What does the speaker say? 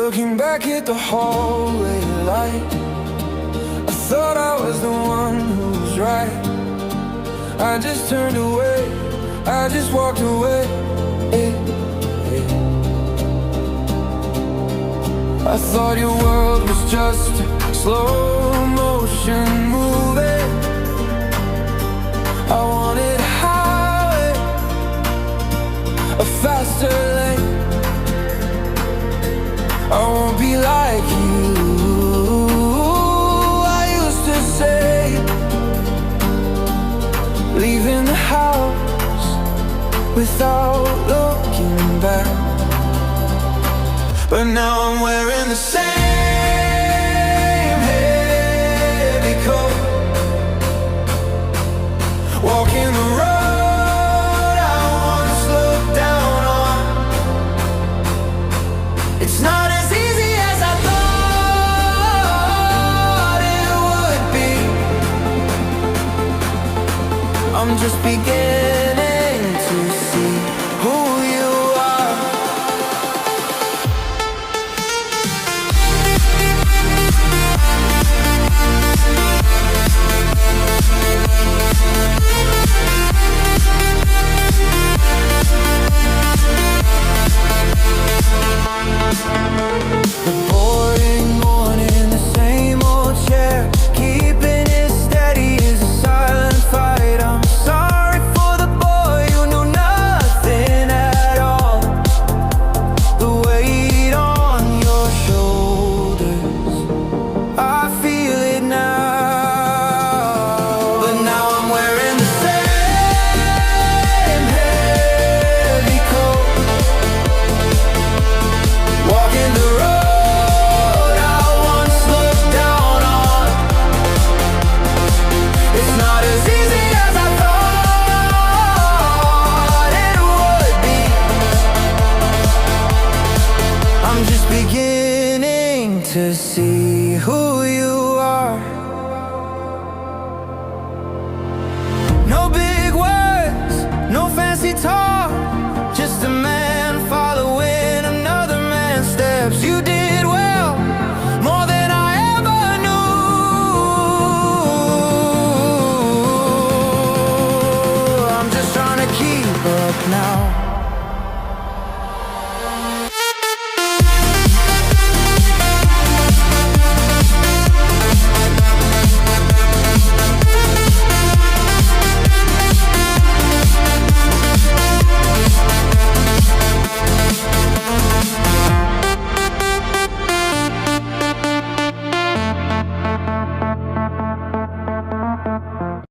Looking back at the hallway light, I thought I was the one who was right. I just turned away, I just walked away. I thought your world was just a slow motion movie. I wanted a highway, a faster lane. I won't be like you, I used to say. Leaving the house without looking back. But now I'm wearing the same heavy coat, walking the road I once looked down on. It's not as easy as I thought it would be. I'm just beginning to see who you are. The boring morning, the same old chair, keeping it steady is a silent fight. I'm sorry for the boy who knew nothing at all. The weight on your shoulders, I feel it now. But now I'm wearing the same heavy coat, walking the road I once looked down on. It's not as easy as I thought it would be. I'm just beginning to see who you